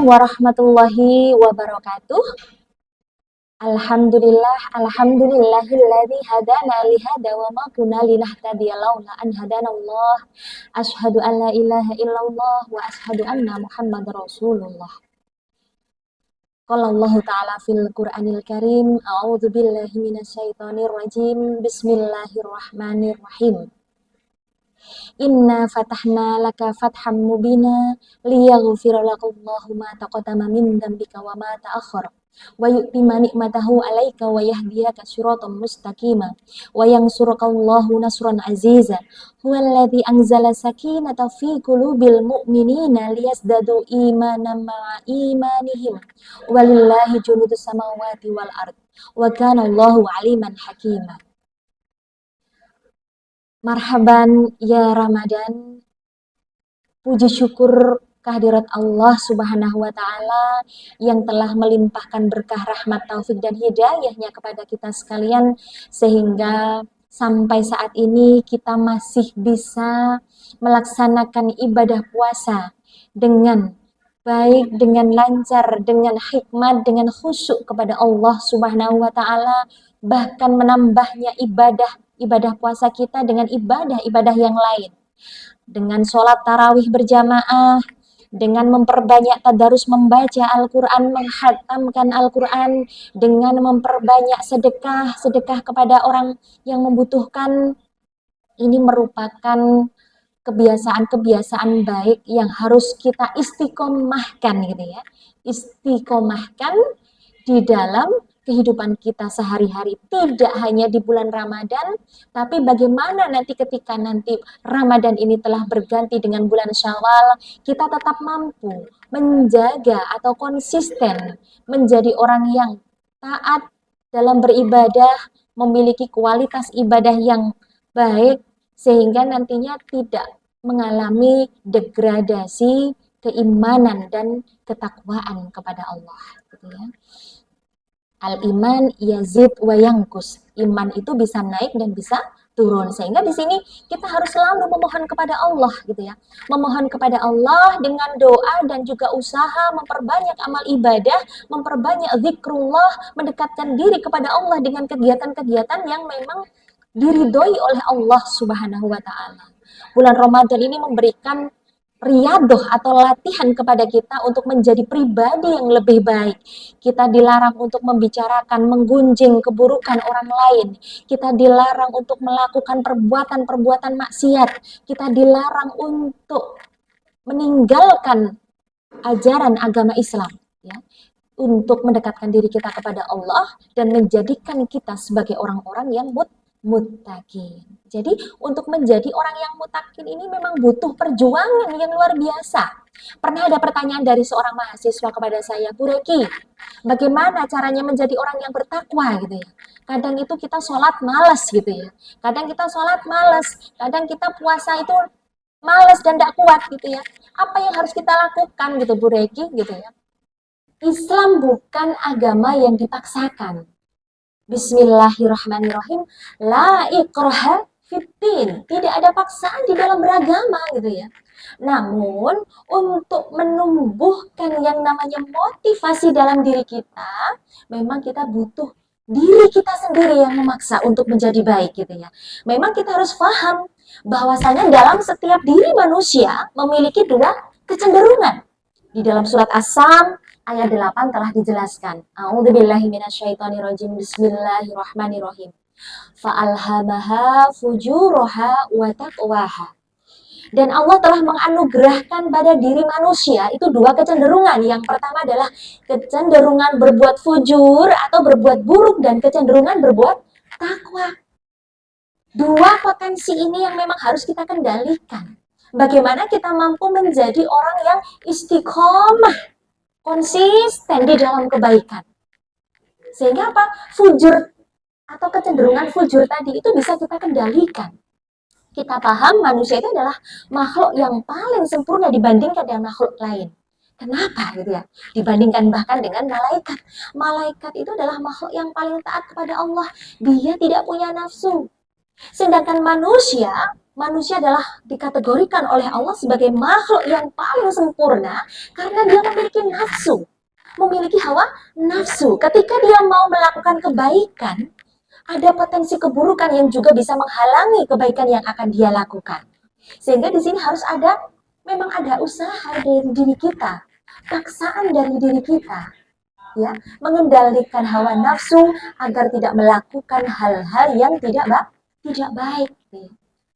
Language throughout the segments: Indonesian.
warahmatullahi wabarakatuh. Alhamdulillahilladzi hadana li hada wa ma kunna linahtadiya laula an hadanallah. Asyhadu an la ilaha illallah wa asyhadu anna Muhammadar Rasulullah. Qala Allah Ta'ala fil Qur'anil Karim, a'udzu billahi minasyaitonir rajim. Bismillahirrahmanirrahim. Inna fatahna laka fatham mubina liyaghfira lakallahu ma taqaddama min dzambika wa ma ta'akhkhara wa yu'tima ni'matahu 'alaika wa yahdiyaka siratan mustaqima wa yansurukallahu nasran aziza huwallazi anzala sakinata fi qulubil mu'minina liyazdadu imanan ma'a imanihim walillahi junudus samawati wal ard wa kana Allahu 'aliman hakima. Marhaban ya Ramadan, puji syukur kehadirat Allah Subhanahu wa Ta'ala yang telah melimpahkan berkah rahmat taufik dan hidayahnya kepada kita sekalian, sehingga sampai saat ini kita masih bisa melaksanakan ibadah puasa dengan baik, dengan lancar, dengan hikmat, dengan khusyuk kepada Allah Subhanahu wa Ta'ala, bahkan menambahnya ibadah puasa kita dengan ibadah-ibadah yang lain, dengan sholat tarawih berjamaah, dengan memperbanyak tadarus membaca Al-Quran, menghatamkan Al-Quran, dengan memperbanyak sedekah kepada orang yang membutuhkan. Ini merupakan kebiasaan-kebiasaan baik yang harus kita istiqomahkan gitu ya. Istiqomahkan di dalam kehidupan kita sehari-hari, tidak hanya di bulan Ramadan, tapi bagaimana nanti ketika nanti Ramadan ini telah berganti dengan bulan Syawal, kita tetap mampu menjaga atau konsisten menjadi orang yang taat dalam beribadah, memiliki kualitas ibadah yang baik, sehingga nantinya tidak mengalami degradasi keimanan dan ketakwaan kepada Allah gitu ya. Al-iman yazid wa yangkus. Iman itu bisa naik dan bisa turun. Sehingga di sini kita harus selalu memohon kepada Allah gitu ya. Memohon kepada Allah dengan doa dan juga usaha memperbanyak amal ibadah, memperbanyak zikrullah, mendekatkan diri kepada Allah dengan kegiatan-kegiatan yang memang diridhoi oleh Allah Subhanahu wa Ta'ala. Bulan Ramadan ini memberikan riadoh atau latihan kepada kita untuk menjadi pribadi yang lebih baik. Kita dilarang untuk membicarakan, menggunjing keburukan orang lain. Kita dilarang untuk melakukan perbuatan-perbuatan maksiat. Kita dilarang untuk meninggalkan ajaran agama Islam, ya, untuk mendekatkan diri kita kepada Allah dan menjadikan kita sebagai orang-orang yang muttaqin. Jadi untuk menjadi orang yang muttaqin ini memang butuh perjuangan yang luar biasa. Pernah ada pertanyaan dari seorang mahasiswa kepada saya, Bu Reki, bagaimana caranya menjadi orang yang bertakwa gitu ya. Kadang itu kita sholat malas gitu ya. Kadang kita sholat malas, kadang kita puasa itu malas dan tidak kuat gitu ya. Apa yang harus kita lakukan gitu Bu Reki gitu ya. Islam bukan agama yang dipaksakan. Bismillahirrahmanirrahim. La ikraha fiddin. Tidak ada paksaan di dalam beragama gitu ya. Namun untuk menumbuhkan yang namanya motivasi dalam diri kita, memang kita butuh diri kita sendiri yang memaksa untuk menjadi baik gitu ya. Memang kita harus paham bahwasanya dalam setiap diri manusia memiliki dua kecenderungan. Di dalam surat As-Sam ayat 8 telah dijelaskan. A'udzubillahi minasyaitonirrajim. Bismillahirrahmanirrahim. Fa'alhamaha fujuraha wa taqwaha. Dan Allah telah menganugerahkan pada diri manusia itu dua kecenderungan. Yang pertama adalah kecenderungan berbuat fujur atau berbuat buruk dan kecenderungan berbuat takwa. Dua potensi ini yang memang harus kita kendalikan. Bagaimana kita mampu menjadi orang yang istiqomah, konsisten di dalam kebaikan. Sehingga apa? Fujur atau kecenderungan fujur tadi itu bisa kita kendalikan. Kita paham manusia itu adalah makhluk yang paling sempurna dibandingkan dengan makhluk lain. Kenapa gitu ya? Dibandingkan bahkan dengan malaikat. Malaikat itu adalah makhluk yang paling taat kepada Allah. Dia tidak punya nafsu. Sedangkan manusia manusia adalah dikategorikan oleh Allah sebagai makhluk yang paling sempurna karena dia memiliki nafsu, memiliki hawa nafsu. Ketika dia mau melakukan kebaikan, ada potensi keburukan yang juga bisa menghalangi kebaikan yang akan dia lakukan. Sehingga di sini harus ada, memang ada usaha dari diri kita, paksaan dari diri kita, ya, mengendalikan hawa nafsu agar tidak melakukan hal-hal yang tidak baik.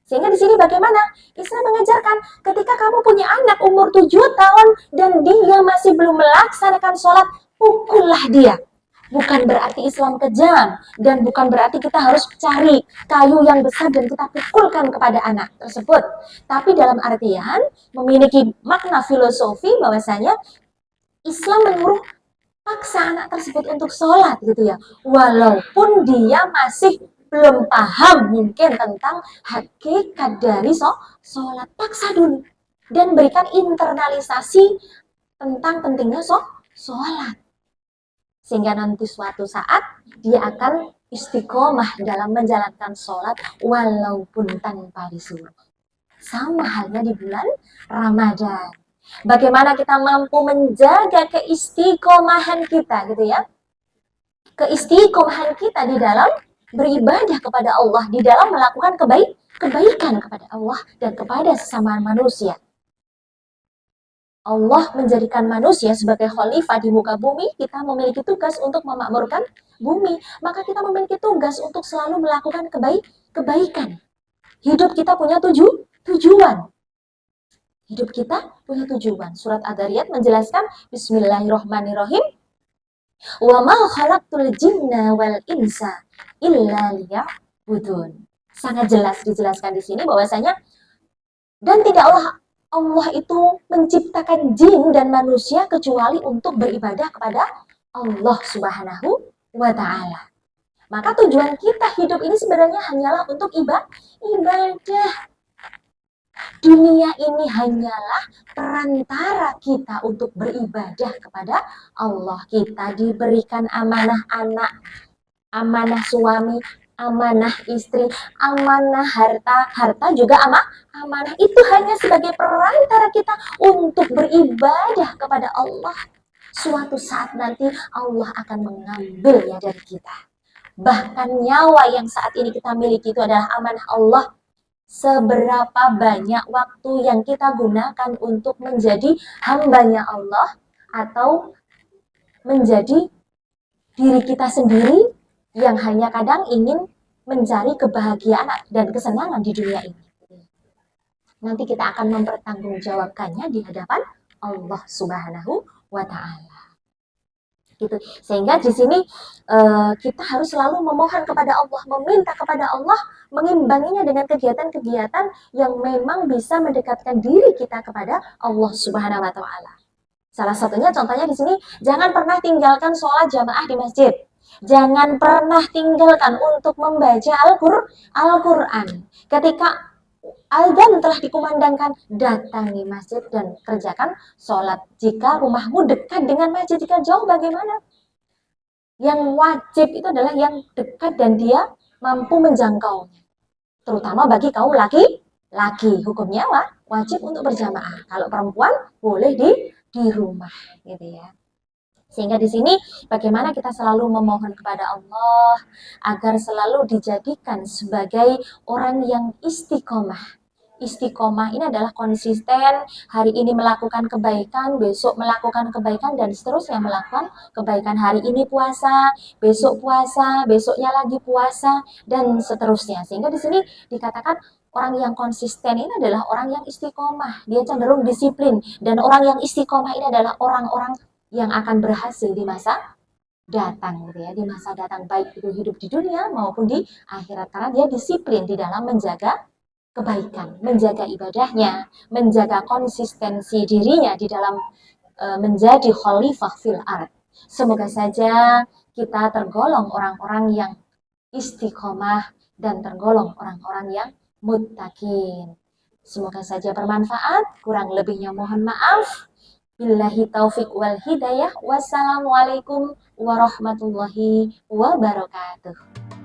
Sehingga di sini bagaimana? Islam mengajarkan ketika kamu punya anak umur 7 tahun dan dia masih belum melaksanakan sholat, pukullah dia. Bukan berarti Islam kejam dan bukan berarti kita harus cari kayu yang besar dan kita pukulkan kepada anak tersebut. Tapi dalam artian memiliki makna filosofi bahwasanya Islam menyuruh paksa anak tersebut untuk sholat gitu ya. Walaupun dia masih belum paham mungkin tentang hakikat dari sholat, paksa dulu dan berikan internalisasi tentang pentingnya sholat. Sehingga nanti suatu saat dia akan istiqomah dalam menjalankan sholat walaupun tanpa disuruh. Sama halnya di bulan Ramadan. Bagaimana kita mampu menjaga keistiqomahan kita gitu ya. Keistiqomahan kita di dalam beribadah kepada Allah, di dalam melakukan kebaikan kepada Allah dan kepada sesama manusia. Allah menjadikan manusia sebagai khalifah di muka bumi, kita memiliki tugas untuk memakmurkan bumi. Maka kita memiliki tugas untuk selalu melakukan kebaikan. Hidup kita punya tujuan. Hidup kita punya tujuan. Surat Ad-Dariyat menjelaskan, Bismillahirrahmanirrahim. Wa ma khalaqtul jinna wal insa illa liya'budun. Sangat jelas dijelaskan di sini bahwasanya dan tidaklah Allah itu menciptakan jin dan manusia kecuali untuk beribadah kepada Allah Subhanahu wa Ta'ala. Maka tujuan kita hidup ini sebenarnya hanyalah untuk ibadah. Dunia ini hanyalah perantara kita untuk beribadah kepada Allah. Kita diberikan amanah anak, amanah suami, amanah istri, amanah harta juga amanah. Itu hanya sebagai perantara kita untuk beribadah kepada Allah. Suatu saat nanti Allah akan mengambilnya dari kita. Bahkan nyawa yang saat ini kita miliki itu adalah amanah Allah. Seberapa banyak waktu yang kita gunakan untuk menjadi hambanya Allah atau menjadi diri kita sendiri yang hanya kadang ingin mencari kebahagiaan dan kesenangan di dunia ini. Nanti kita akan mempertanggungjawabkannya di hadapan Allah Subhanahu wa Ta'ala. Gitu. Sehingga di sini kita harus selalu memohon kepada Allah, meminta kepada Allah, mengimbanginya dengan kegiatan-kegiatan yang memang bisa mendekatkan diri kita kepada Allah Subhanahu wa Ta'ala. Salah satunya contohnya di sini, jangan pernah tinggalkan sholat jamaah di masjid. Jangan pernah tinggalkan untuk membaca Al-Quran. Ketika azan telah dikumandangkan, datangi masjid dan kerjakan sholat. Jika rumahmu dekat dengan masjid, jika jauh bagaimana? Yang wajib itu adalah yang dekat dan dia mampu menjangkaunya. Terutama bagi kaum laki-laki, hukumnya wajib untuk berjamaah. Kalau perempuan boleh di rumah, gitu ya. Sehingga di sini bagaimana kita selalu memohon kepada Allah agar selalu dijadikan sebagai orang yang istiqomah. Istiqomah ini adalah konsisten, hari ini melakukan kebaikan, besok melakukan kebaikan, dan seterusnya melakukan kebaikan. Hari ini puasa, puasa, besoknya lagi puasa, dan seterusnya. Sehingga di sini dikatakan orang yang konsisten ini adalah orang yang istiqomah. Dia cenderung disiplin. Dan orang yang istiqomah ini adalah orang-orang yang akan berhasil di masa datang, gitu ya, di masa datang, baik itu hidup di dunia maupun di akhirat, karena dia disiplin di dalam menjaga kebaikan, menjaga ibadahnya, menjaga konsistensi dirinya di dalam menjadi khalifah fil ard. Semoga saja kita tergolong orang-orang yang istiqomah dan tergolong orang-orang yang muttaqin. Semoga saja bermanfaat, kurang lebihnya mohon maaf. Billahi taufik wal hidayah. Wassalamualaikum warahmatullahi wabarakatuh.